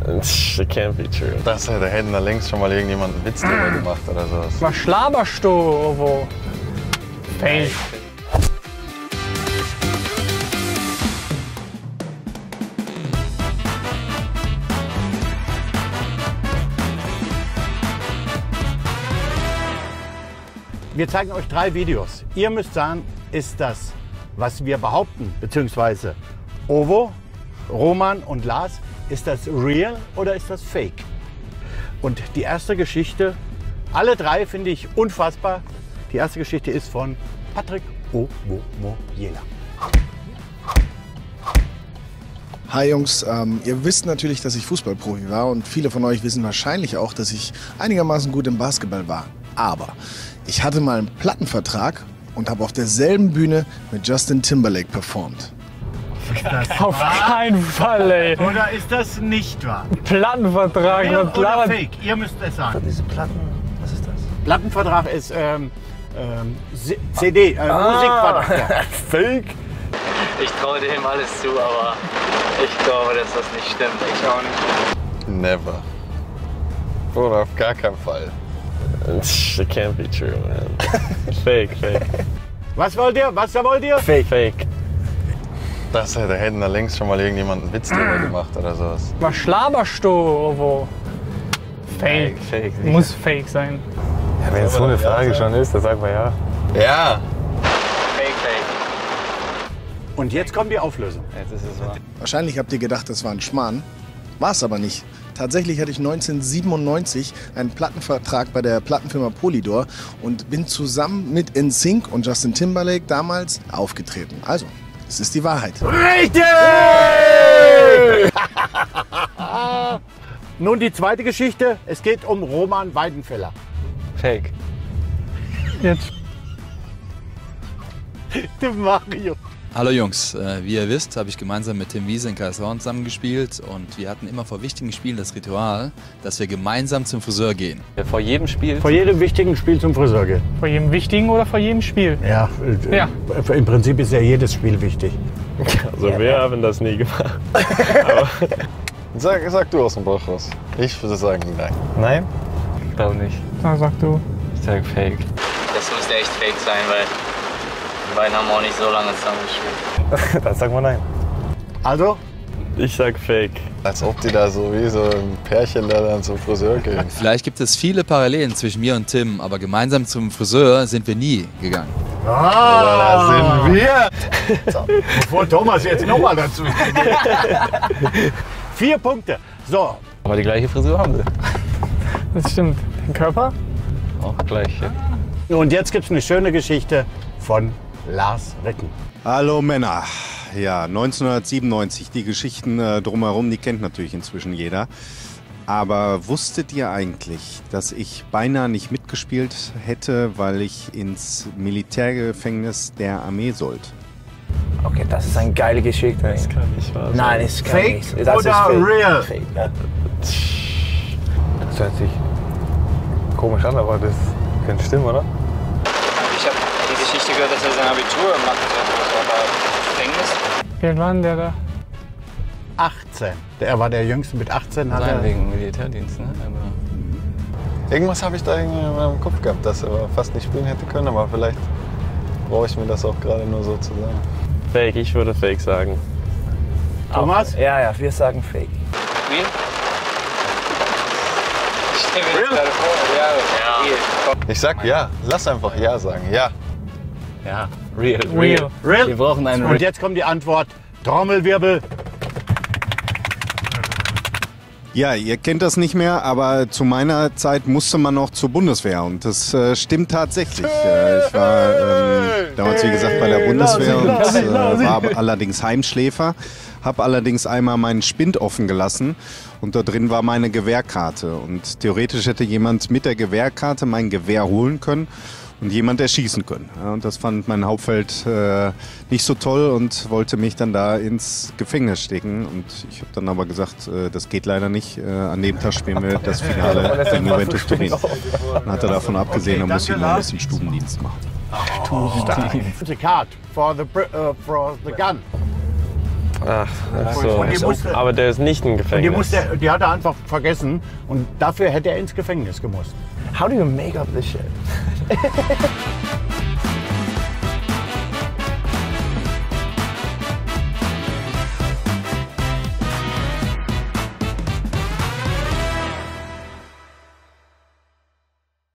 It can't be true. Da hätten da längst schon mal irgendjemand einen Witz drüber gemacht oder sowas. Was laberst du, Ovo? Fake. Wir zeigen euch 3 Videos. Ihr müsst sagen, ist das, was wir behaupten, beziehungsweise Ovo, Roman und Lars, ist das real oder ist das fake? Und die erste Geschichte, alle 3 finde ich unfassbar. Die erste Geschichte ist von Patrick Omomoyela. Hi Jungs, ihr wisst natürlich, dass ich Fußballprofi war und viele von euch wissen wahrscheinlich auch, dass ich einigermaßen gut im Basketball war. Aber ich hatte mal einen Plattenvertrag und habe auf derselben Bühne mit Justin Timberlake performt. Auf keinen Fall, ey. Oder ist das nicht wahr? Plattenvertrag, Real was oder labert? fake? Ihr müsst es sagen. Diese Platten, was ist das? Plattenvertrag ist CD, Musikvertrag. Ja. Fake? Ich traue dem alles zu, aber ich glaube, dass das nicht stimmt. Ich auch nicht. Never. Oder auf gar keinen Fall. It can't be true, man. Fake. Was wollt ihr? Was wollt ihr? Fake. Da hätten da längst schon mal irgendjemand einen Witz drüber gemacht oder sowas. Was laberst du, Ovo? Fake. Fake. Muss fake sein. Ja, wenn es so eine Frage schon ist, dann sagen wir ja. Ja! Fake. Und jetzt kommt die Auflösung. Jetzt ist es wahr. Wahrscheinlich habt ihr gedacht, das war ein Schmarrn. War es aber nicht. Tatsächlich hatte ich 1997 einen Plattenvertrag bei der Plattenfirma Polydor und bin zusammen mit NSYNC und Justin Timberlake damals aufgetreten. Also, es ist die Wahrheit. Richtig! Nun die zweite Geschichte. Es geht um Roman Weidenfeller. Fake. Jetzt. Der Mario. Hallo Jungs, wie ihr wisst, habe ich gemeinsam mit Tim Wiese in Kaiserslautern zusammengespielt und wir hatten immer vor wichtigen Spielen das Ritual, dass wir gemeinsam zum Friseur gehen. Vor jedem Spiel? Vor jedem wichtigen Spiel zum Friseur gehen. Vor jedem wichtigen oder vor jedem Spiel? Ja, Ja. Im Prinzip ist ja jedes Spiel wichtig. Also wir haben das nie gemacht. Sag du aus dem Bauch raus. Ich würde sagen, nein. Nein? Ich glaube nicht. Na, sag du. Ich sage Fake. Das müsste echt fake sein, weil die beiden haben auch nicht so lange zusammen gespielt. Dann sagen wir nein. Also, Ich sag Fake. Als ob die da so wie so ein Pärchen da dann zum Friseur gehen. Vielleicht gibt es viele Parallelen zwischen mir und Tim, aber gemeinsam zum Friseur sind wir nie gegangen. Da sind wir! bevor Thomas jetzt nochmal dazu. 4 Punkte. So, Aber die gleiche Frisur haben sie. Das stimmt. Den Körper? Auch gleiche. und jetzt gibt es eine schöne Geschichte von Lars Recken. Hallo Männer. Ja, 1997, die Geschichten drumherum, die kennt natürlich inzwischen jeder. Aber wusstet ihr eigentlich, dass ich beinahe nicht mitgespielt hätte, weil ich ins Militärgefängnis der Armee sollte? Okay, das ist eine geile Geschichte. Das kann nicht wahr sein. Nein, das kann Fake nicht. Das oder ist fake. real? Fake, ja. Das hört sich komisch an, aber das könnte stimmen, oder? Ich habe die Geschichte gehört, dass er sein Abitur macht. Aber Gefängnis? Wie alt war denn der da? 18. Er war der Jüngste mit 18. Hat er, Wegen Militärdienst, ne? Aber Irgendwas habe ich da irgendwie in meinem Kopf gehabt, dass er fast nicht spielen hätte können, aber vielleicht brauche ich mir das auch gerade nur so zu sagen. Fake, ich würde Fake sagen. Thomas? Ja, wir sagen Fake. Real? Ich stelle mir das gerade vor. Ja. Real. Ich sag ja, lass einfach ja sagen, ja. Ja, real. Real. Real? Wir brauchen einen Und jetzt kommt die Antwort. Trommelwirbel. Ja, ihr kennt das nicht mehr, aber zu meiner Zeit musste man noch zur Bundeswehr und das stimmt tatsächlich. Ich war damals, wie gesagt, bei der Bundeswehr und war allerdings Heimschläfer, habe allerdings einmal meinen Spind offen gelassen und da drin war meine Gewehrkarte und theoretisch hätte jemand mit der Gewehrkarte mein Gewehr holen können und jemand erschießen können. Ja, und das fand mein Hauptfeld nicht so toll und wollte mich dann da ins Gefängnis stecken. Und ich habe dann aber gesagt, das geht leider nicht. An dem Tag spielen wir das Finale gegen Juventus Turin. Dann hat er davon abgesehen, er muss ihm noch ein bisschen Stubendienst machen. The card for the gun. Ach, so. Und die musste- Aber der ist nicht im Und Gefängnis. die hat er einfach vergessen und dafür hätte er ins Gefängnis gemusst. How do you make up this shit?